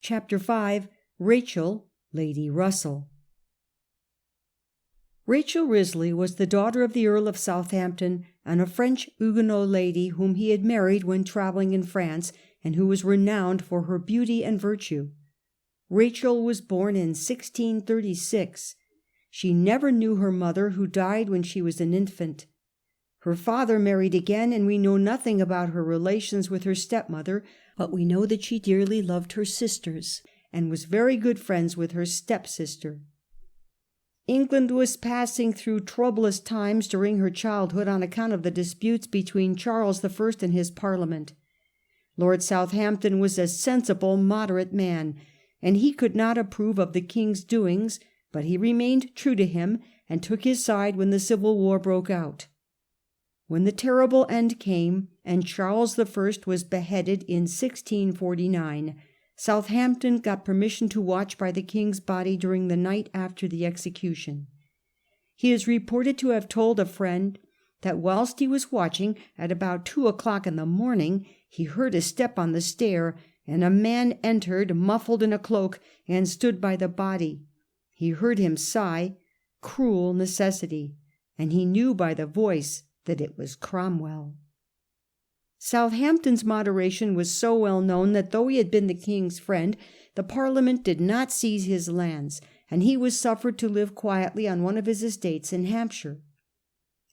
Chapter 5. Rachel, Lady Russell. Rachel Risley was the daughter of the Earl of Southampton and a French Huguenot lady whom he had married when travelling in France, and who was renowned for her beauty and virtue. Rachel was born in 1636. She never knew her mother, who died when she was an infant. Her father married again, and we know nothing about her relations with her stepmother, but we know that she dearly loved her sisters and was very good friends with her stepsister. England was passing through troublous times during her childhood on account of the disputes between Charles I and his Parliament. Lord Southampton was a sensible, moderate man, and he could not approve of the king's doings, but he remained true to him and took his side when the Civil War broke out. When the terrible end came, and Charles I was beheaded in 1649, Southampton got permission to watch by the king's body during the night after the execution. He is reported to have told a friend that whilst he was watching, at about 2 o'clock in the morning, he heard a step on the stair, and a man entered, muffled in a cloak, and stood by the body. He heard him sigh, "Cruel necessity," and he knew by the voice that it was Cromwell. Southampton's moderation was so well known that though he had been the king's friend, the Parliament did not seize his lands, and he was suffered to live quietly on one of his estates in Hampshire.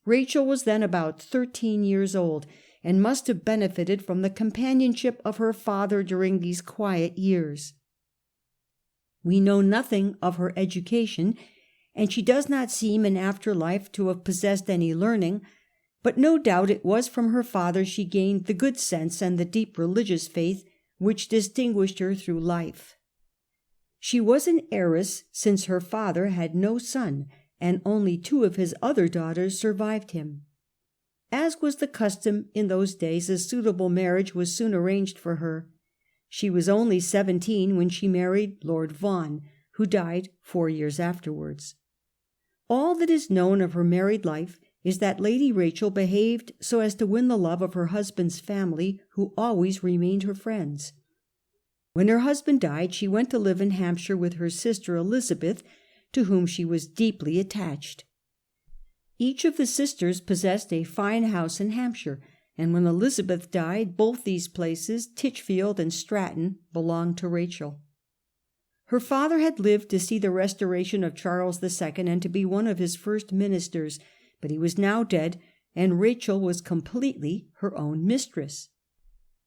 Rachel was then about 13 years old, and must have benefited from the companionship of her father during these quiet years. We know nothing of her education, and she does not seem in after life to have possessed any learning, but no doubt it was from her father she gained the good sense and the deep religious faith which distinguished her through life. She was an heiress, since her father had no son, and only 2 of his other daughters survived him. As was the custom in those days, a suitable marriage was soon arranged for her. She was only 17 when she married Lord Vaughan, who died 4 years afterwards. All that is known of her married life is that Lady Rachel behaved so as to win the love of her husband's family, who always remained her friends. When her husband died, she went to live in Hampshire with her sister Elizabeth, to whom she was deeply attached. Each of the sisters possessed a fine house in Hampshire, and when Elizabeth died, both these places, Titchfield and Stratton, belonged to Rachel. Her father had lived to see the restoration of Charles II and to be one of his first ministers, but he was now dead, and Rachel was completely her own mistress.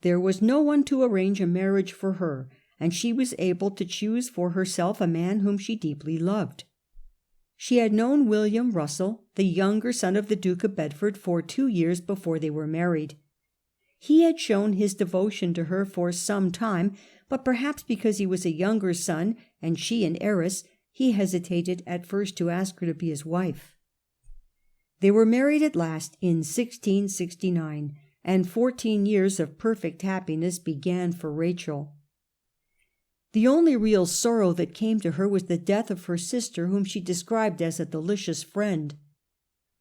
There was no one to arrange a marriage for her, and she was able to choose for herself a man whom she deeply loved. She had known William Russell, the younger son of the Duke of Bedford, for 2 years before they were married. He had shown his devotion to her for some time, but perhaps because he was a younger son and she an heiress, he hesitated at first to ask her to be his wife. They were married at last in 1669, and 14 years of perfect happiness began for Rachel. The only real sorrow that came to her was the death of her sister, whom she described as a delicious friend.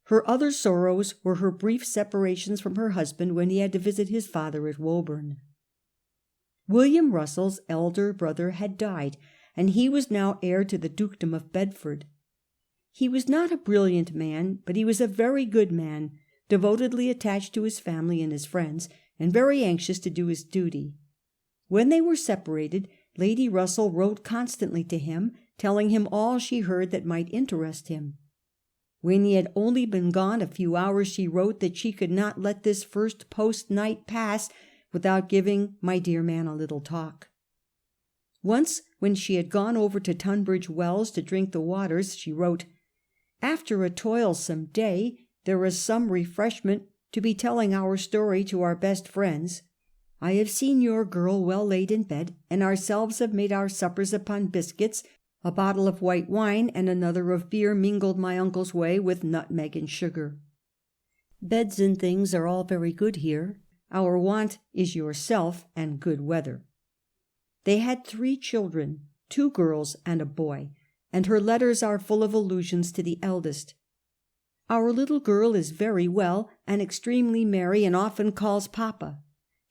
Her other sorrows were her brief separations from her husband when he had to visit his father at Woburn. William Russell's elder brother had died, and he was now heir to the dukedom of Bedford. He was not a brilliant man, but he was a very good man, devotedly attached to his family and his friends, and very anxious to do his duty. When they were separated, Lady Russell wrote constantly to him, telling him all she heard that might interest him. When he had only been gone a few hours, she wrote that she could not let this first post night pass without giving my dear man a little talk. Once, when she had gone over to Tunbridge Wells to drink the waters, she wrote, "After a toilsome day, there is some refreshment to be telling our story to our best friends. I have seen your girl well laid in bed, and ourselves have made our suppers upon biscuits. A bottle of white wine and another of beer mingled my uncle's way with nutmeg and sugar. Beds and things are all very good here. Our want is yourself and good weather." They had 3 children, 2 girls and a boy, and her letters are full of allusions to the eldest. "Our little girl is very well and extremely merry, and often calls Papa.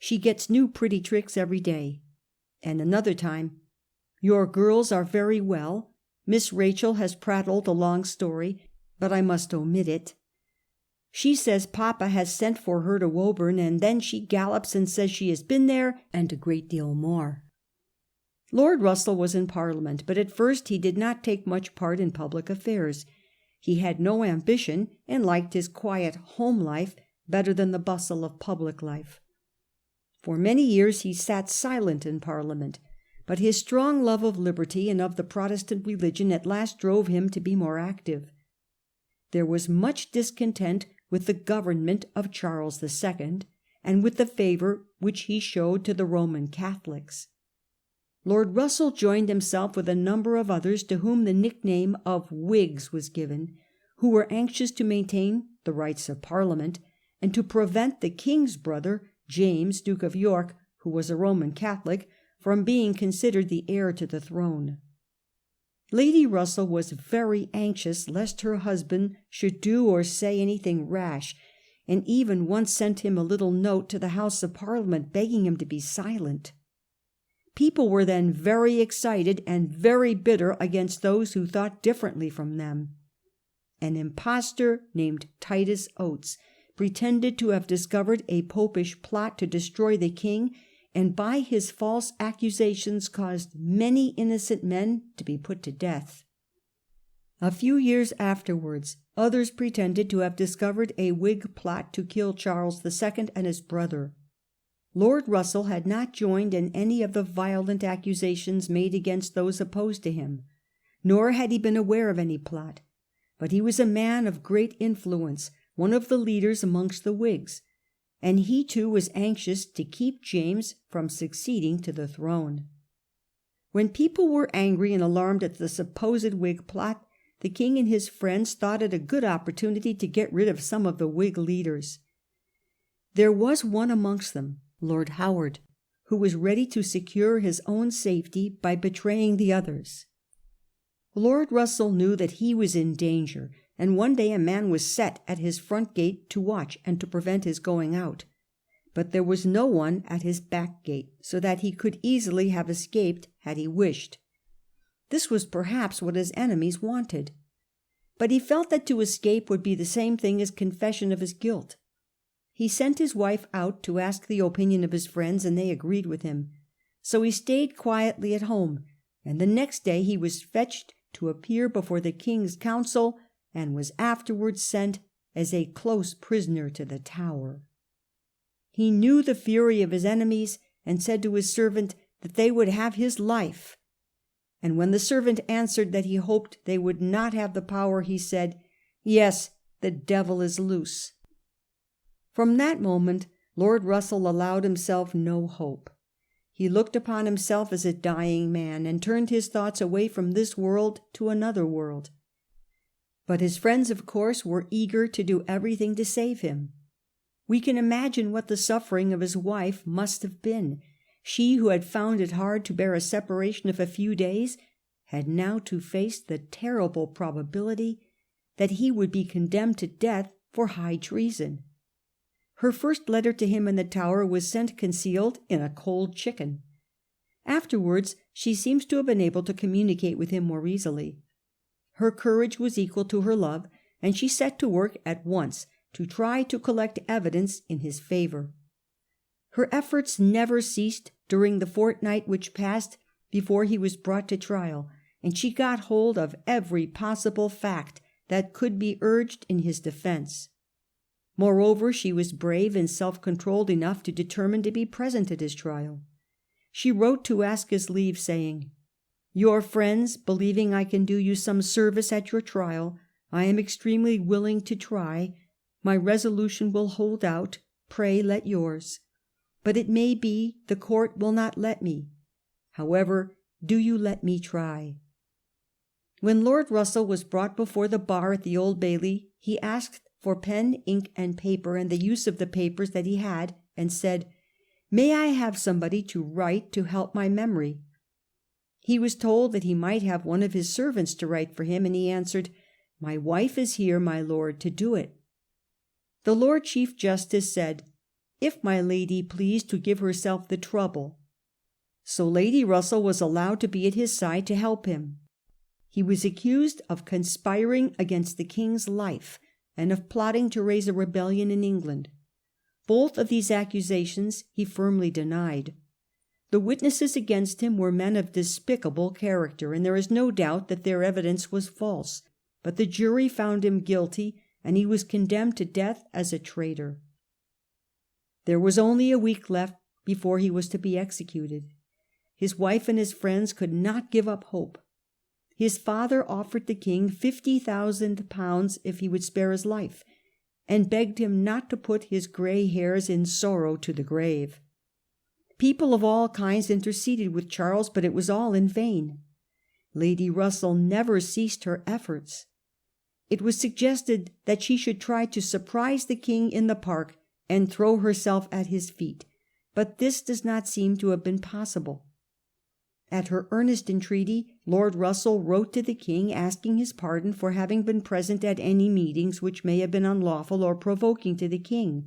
She gets new pretty tricks every day." And another time, Your girls are very well. Miss Rachel has prattled a long story, but I must omit it. She says Papa has sent for her to Woburn, and then she gallops and says she has been there, and a great deal more." Lord Russell was in Parliament, but at first he did not take much part in public affairs. He had no ambition, and liked his quiet home life better than the bustle of public life. For many years he sat silent in Parliament, but his strong love of liberty and of the Protestant religion at last drove him to be more active. There was much discontent with the government of Charles II, and with the favour which he showed to the Roman Catholics. Lord Russell joined himself with a number of others to whom the nickname of Whigs was given, who were anxious to maintain the rights of Parliament, and to prevent the king's brother, James, Duke of York, who was a Roman Catholic, from being considered the heir to the throne. Lady Russell was very anxious lest her husband should do or say anything rash, and even once sent him a little note to the House of Parliament begging him to be silent. People were then very excited and very bitter against those who thought differently from them. An impostor named Titus Oates pretended to have discovered a popish plot to destroy the king, and by his false accusations caused many innocent men to be put to death. A few years afterwards, others pretended to have discovered a Whig plot to kill Charles II and his brother. Lord Russell had not joined in any of the violent accusations made against those opposed to him, nor had he been aware of any plot, but he was a man of great influence, one of the leaders amongst the Whigs, and he too was anxious to keep James from succeeding to the throne. When people were angry and alarmed at the supposed Whig plot, the king and his friends thought it a good opportunity to get rid of some of the Whig leaders. There was one amongst them, Lord Howard, who was ready to secure his own safety by betraying the others. Lord Russell knew that he was in danger, and one day a man was set at his front gate to watch and to prevent his going out. But there was no one at his back gate, so that he could easily have escaped had he wished. This was perhaps what his enemies wanted. But he felt that to escape would be the same thing as confession of his guilt. He sent his wife out to ask the opinion of his friends, and they agreed with him. So he stayed quietly at home, and the next day he was fetched to appear before the king's council, and was afterwards sent as a close prisoner to the Tower. He knew the fury of his enemies, and said to his servant that they would have his life. And when the servant answered that he hoped they would not have the power, he said, "Yes, the devil is loose." From that moment Lord Russell allowed himself no hope. He looked upon himself as a dying man, and turned his thoughts away from this world to another world. But his friends, of course, were eager to do everything to save him. We can imagine what the suffering of his wife must have been. She, who had found it hard to bear a separation of a few days, had now to face the terrible probability that he would be condemned to death for high treason. Her first letter to him in the Tower was sent concealed in a cold chicken. Afterwards she seems to have been able to communicate with him more easily. Her courage was equal to her love, and she set to work at once to try to collect evidence in his favour. Her efforts never ceased during the fortnight which passed before he was brought to trial, and she got hold of every possible fact that could be urged in his defence. Moreover, she was brave and self-controlled enough to determine to be present at his trial. She wrote to ask his leave, saying, "Your friends, believing I can do you some service at your trial, I am extremely willing to try. My resolution will hold out. Pray let yours. But it may be the court will not let me. However, do you let me try." When Lord Russell was brought before the bar at the Old Bailey, he asked for pen, ink, and paper, and the use of the papers that he had, and said, "May I have somebody to write to help my memory?" He was told that he might have one of his servants to write for him, and he answered, "My wife is here, my lord, to do it." The Lord Chief Justice said, "If my lady pleased to give herself the trouble." so Lady Russell was allowed to be at his side to help him. He was accused of conspiring against the king's life and of plotting to raise a rebellion in England. Both of these accusations he firmly denied. The witnesses against him were men of despicable character, and there is no doubt that their evidence was false, but the jury found him guilty, and he was condemned to death as a traitor. There was only a week left before he was to be executed. His wife and his friends could not give up hope. His father offered the king £50,000 if he would spare his life, and begged him not to put his grey hairs in sorrow to the grave. People of all kinds interceded with Charles, but it was all in vain. Lady Russell never ceased her efforts. It was suggested that she should try to surprise the king in the park and throw herself at his feet, but this does not seem to have been possible. At her earnest entreaty, Lord Russell wrote to the king asking his pardon for having been present at any meetings which may have been unlawful or provoking to the king.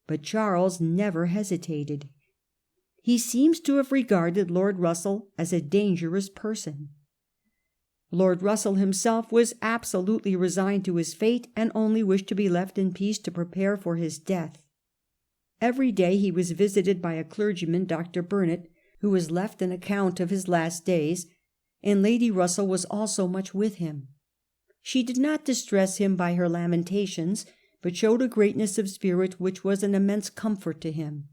But Charles never hesitated. He seems to have regarded Lord Russell as a dangerous person. Lord Russell himself was absolutely resigned to his fate and only wished to be left in peace to prepare for his death. Every day he was visited by a clergyman, Dr. Burnet, who was left an account of his last days, and Lady Russell was also much with him. She did not distress him by her lamentations, but showed a greatness of spirit which was an immense comfort to him.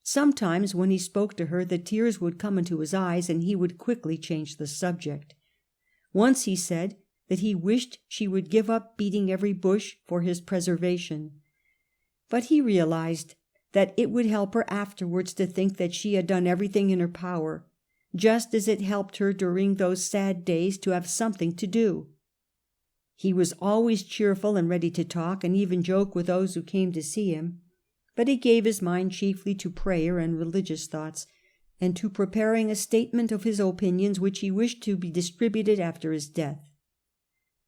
Sometimes when he spoke to her, the tears would come into his eyes, and he would quickly change the subject. Once he said that he wished she would give up beating every bush for his preservation. But he realized that it would help her afterwards to think that she had done everything in her power, just as it helped her during those sad days to have something to do. He was always cheerful and ready to talk, and even joke with those who came to see him, but he gave his mind chiefly to prayer and religious thoughts, and to preparing a statement of his opinions which he wished to be distributed after his death.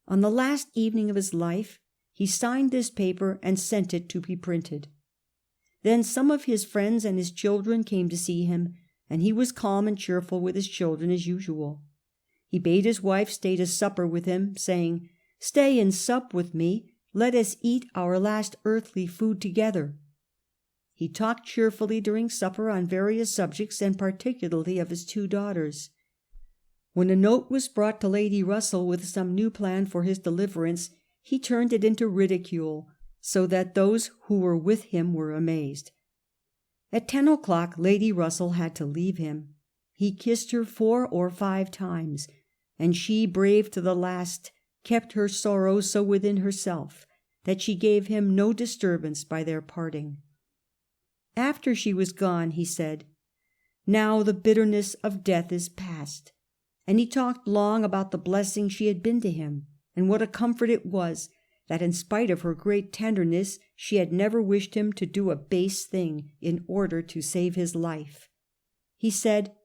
On the last evening of his life he signed this paper and sent it to be printed. Then some of his friends and his children came to see him, and he was calm and cheerful with his children as usual. He bade his wife stay to supper with him, saying, "Stay and sup with me, let us eat our last earthly food together." He talked cheerfully during supper on various subjects, and particularly of his two daughters. When a note was brought to Lady Russell with some new plan for his deliverance, he turned it into ridicule, so that those who were with him were amazed. At 10 o'clock Lady Russell had to leave him. He kissed her 4 or 5 times, and she, brave to the last, kept her sorrow so within herself that she gave him no disturbance by their parting. After she was gone, he said, "Now the bitterness of death is past," and he talked long about the blessing she had been to him, and what a comfort it was that in spite of her great tenderness she had never wished him to do a base thing in order to save his life. He said,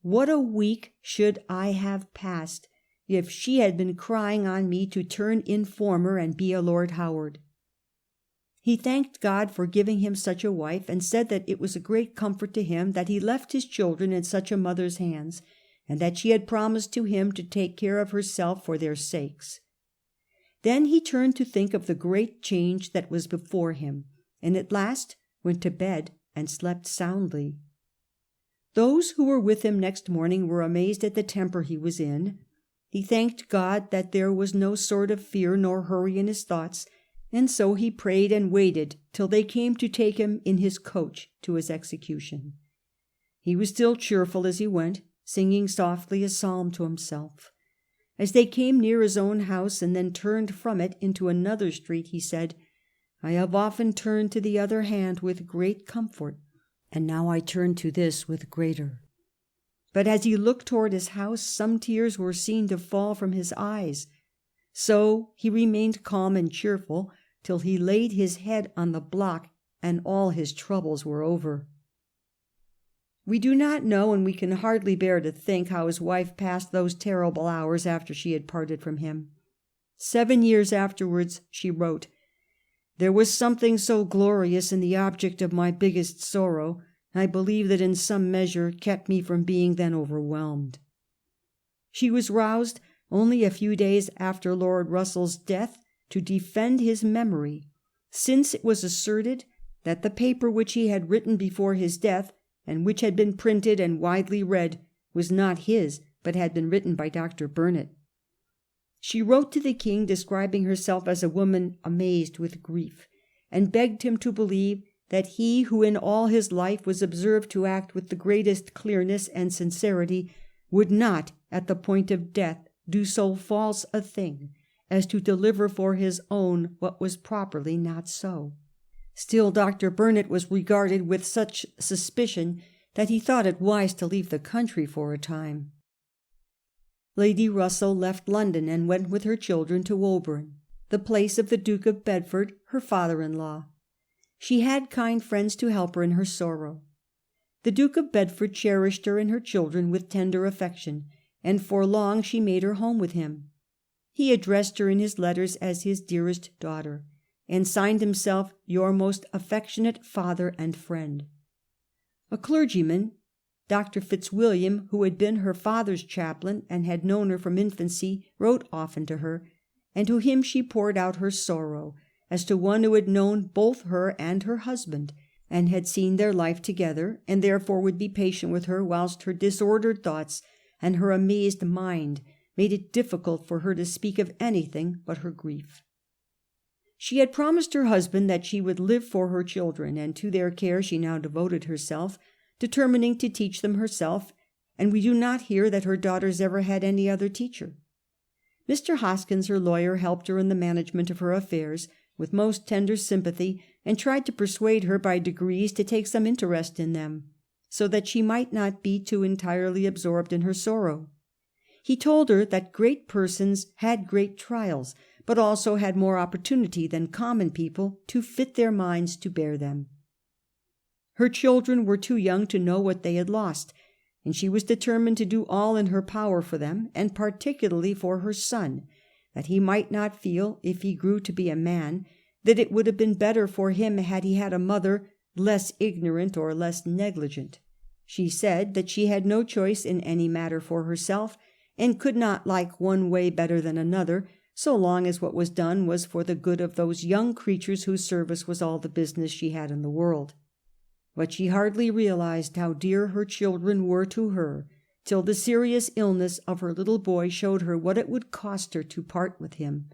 "What a week should I have passed if she had been crying on me to turn informer and be a Lord Howard." He thanked God for giving him such a wife, and said that it was a great comfort to him that he left his children in such a mother's hands, and that she had promised to him to take care of herself for their sakes. Then he turned to think of the great change that was before him, and at last went to bed and slept soundly. Those who were with him next morning were amazed at the temper he was in. He thanked God that there was no sort of fear nor hurry in his thoughts, and so he prayed and waited till they came to take him in his coach to his execution. He was still cheerful as he went, singing softly a psalm to himself. As they came near his own house and then turned from it into another street, he said, "I have often turned to the other hand with great comfort, and now I turn to this with greater." But as he looked toward his house, some tears were seen to fall from his eyes. So he remained calm and cheerful till he laid his head on the block and all his troubles were over. We do not know, and we can hardly bear to think, how his wife passed those terrible hours after she had parted from him. 7 years afterwards she wrote, "There was something so glorious in the object of my biggest sorrow I believe that in some measure kept me from being then overwhelmed." She was roused only a few days after Lord Russell's death to defend his memory, since it was asserted that the paper which he had written before his death, and which had been printed and widely read, was not his, but had been written by Dr. Burnet. She wrote to the king describing herself as a woman amazed with grief, and begged him to believe that he who in all his life was observed to act with the greatest clearness and sincerity would not at the point of death do so false a thing as to deliver for his own what was properly not so. Still Dr. Burnet was regarded with such suspicion that he thought it wise to leave the country for a time. Lady Russell left London and went with her children to Woburn, the place of the Duke of Bedford, her father-in-law. She had kind friends to help her in her sorrow. The Duke of Bedford cherished her and her children with tender affection, and for long she made her home with him. He addressed her in his letters as his dearest daughter, and signed himself your most affectionate father and friend. A clergyman, Dr. Fitzwilliam, who had been her father's chaplain and had known her from infancy, wrote often to her, and to him she poured out her sorrow, as to one who had known both her and her husband, and had seen their life together, and therefore would be patient with her whilst her disordered thoughts and her amazed mind made it difficult for her to speak of anything but her grief. She had promised her husband that she would live for her children, and to their care she now devoted herself, determining to teach them herself, and we do not hear that her daughters ever had any other teacher. Mr. Hoskins, her lawyer, helped her in the management of her affairs with most tender sympathy, and tried to persuade her by degrees to take some interest in them, so that she might not be too entirely absorbed in her sorrow. He told her that great persons had great trials, but also had more opportunity than common people to fit their minds to bear them. Her children were too young to know what they had lost, and she was determined to do all in her power for them, and particularly for her son, that he might not feel, if he grew to be a man, that it would have been better for him had he had a mother less ignorant or less negligent. She said that she had no choice in any matter for herself, and could not like one way better than another, so long as what was done was for the good of those young creatures whose service was all the business she had in the world. But she hardly realized how dear her children were to her, till the serious illness of her little boy showed her what it would cost her to part with him.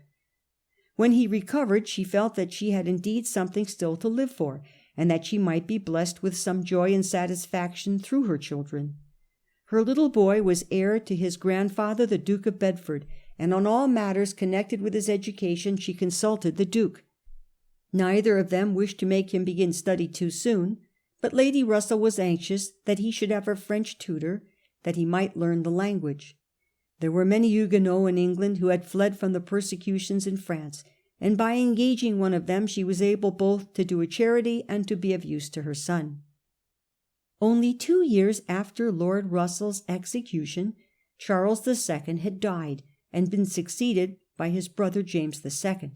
When he recovered, she felt that she had indeed something still to live for, and that she might be blessed with some joy and satisfaction through her children. Her little boy was heir to his grandfather, the Duke of Bedford, and on all matters connected with his education she consulted the Duke. Neither of them wished to make him begin study too soon, but Lady Russell was anxious that he should have a French tutor, that he might learn the language. There were many Huguenots in England who had fled from the persecutions in France, and by engaging one of them she was able both to do a charity and to be of use to her son. Only 2 years after Lord Russell's execution, Charles II had died and been succeeded by his brother James II.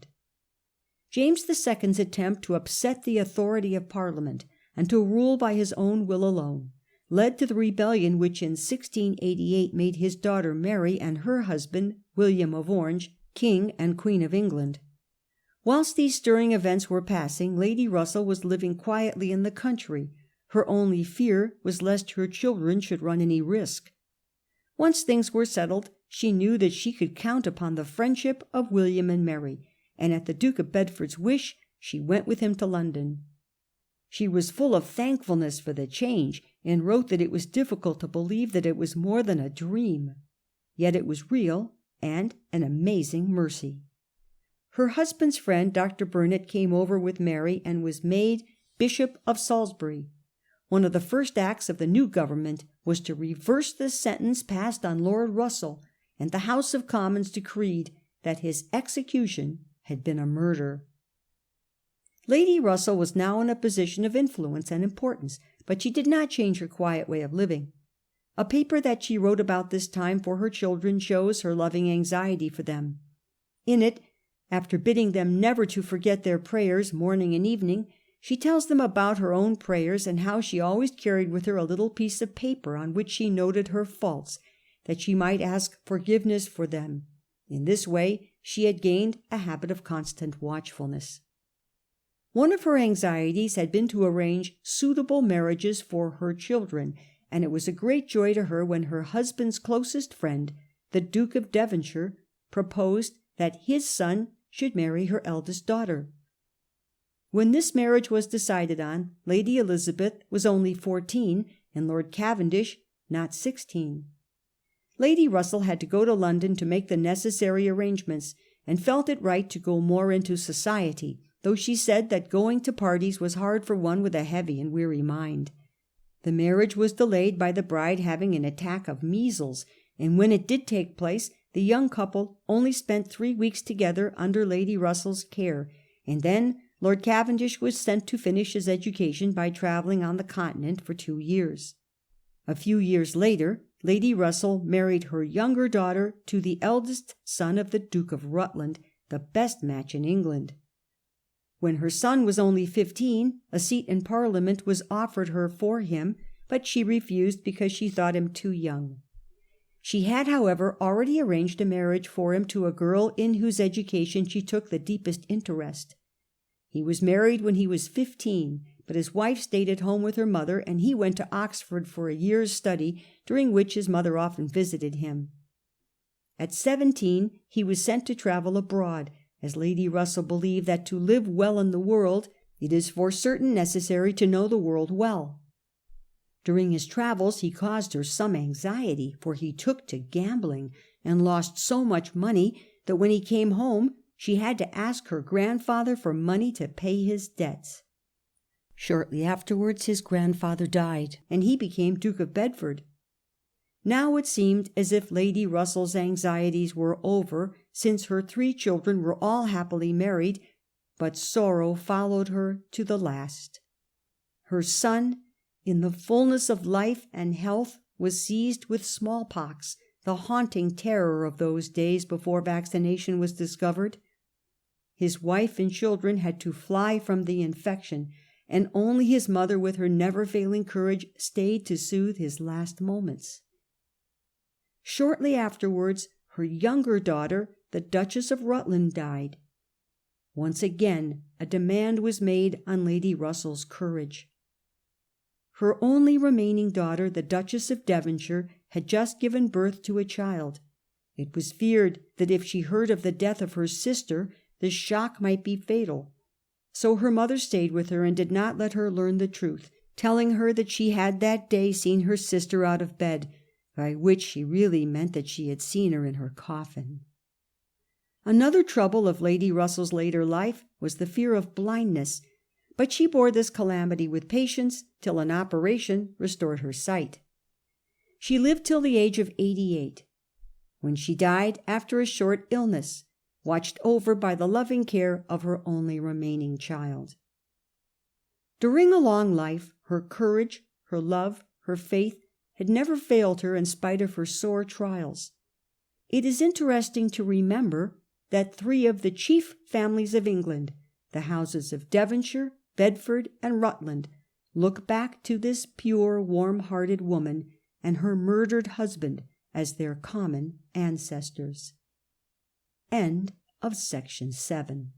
James II's attempt to upset the authority of Parliament and to rule by his own will alone led to the rebellion which in 1688 made his daughter Mary and her husband William of Orange King and Queen of England. Whilst these stirring events were passing, Lady Russell was living quietly in the country. Her only fear was lest her children should run any risk. Once things were settled, she knew that she could count upon the friendship of William and Mary, and at the Duke of Bedford's wish she went with him to London. She was full of thankfulness for the change, and wrote that it was difficult to believe that it was more than a dream. Yet it was real, and an amazing mercy. Her husband's friend, Dr. Burnet, came over with Mary and was made Bishop of Salisbury. One of the first acts of the new government was to reverse the sentence passed on Lord Russell, and the House of Commons decreed that his execution had been a murder. Lady Russell was now in a position of influence and importance, but she did not change her quiet way of living. A paper that she wrote about this time for her children shows her loving anxiety for them. In it, after bidding them never to forget their prayers morning and evening, She tells them about her own prayers, and how she always carried with her a little piece of paper on which she noted her faults, that she might ask forgiveness for them. In this way she had gained a habit of constant watchfulness. One of her anxieties had been to arrange suitable marriages for her children, and it was a great joy to her when her husband's closest friend, the Duke of Devonshire, proposed that his son should marry her eldest daughter. When this marriage was decided on, Lady Elizabeth was only 14, and Lord Cavendish not 16. Lady Russell had to go to London to make the necessary arrangements, and felt it right to go more into society, though she said that going to parties was hard for one with a heavy and weary mind. The marriage was delayed by the bride having an attack of measles, and when it did take place, the young couple only spent 3 weeks together under Lady Russell's care, and then Lord Cavendish was sent to finish his education by travelling on the Continent for 2 years. A few years later, Lady Russell married her younger daughter to the eldest son of the Duke of Rutland, the best match in England. When her son was only 15, a seat in Parliament was offered her for him, but she refused because she thought him too young. She had, however, already arranged a marriage for him to a girl in whose education she took the deepest interest. He was married when he was 15, but his wife stayed at home with her mother, and he went to Oxford for a year's study, during which his mother often visited him. At 17 he was sent to travel abroad, as Lady Russell believed that to live well in the world it is for certain necessary to know the world well. During his travels he caused her some anxiety, for he took to gambling and lost so much money that when he came home she had to ask her grandfather for money to pay his debts. Shortly afterwards his grandfather died, and he became Duke of Bedford. Now it seemed as if Lady Russell's anxieties were over, since her 3 children were all happily married, but sorrow followed her to the last. Her son, in the fullness of life and health, was seized with smallpox, the haunting terror of those days before vaccination was discovered. His wife and children had to fly from the infection, and only his mother, with her never-failing courage, stayed to soothe his last moments. Shortly afterwards, her younger daughter, the Duchess of Rutland, died. Once again a demand was made on Lady Russell's courage. Her only remaining daughter, the Duchess of Devonshire, had just given birth to a child. It was feared that if she heard of the death of her sister, the shock might be fatal. So her mother stayed with her and did not let her learn the truth, telling her that she had that day seen her sister out of bed, by which she really meant that she had seen her in her coffin. Another trouble of Lady Russell's later life was the fear of blindness, but she bore this calamity with patience till an operation restored her sight. She lived till the age of 88, when she died after a short illness, watched over by the loving care of her only remaining child. During a long life, her courage, her love, her faith had never failed her in spite of her sore trials. It is interesting to remember that 3 of the chief families of England, the houses of Devonshire, Bedford, and Rutland, look back to this pure, warm-hearted woman and her murdered husband as their common ancestors. End of section 7.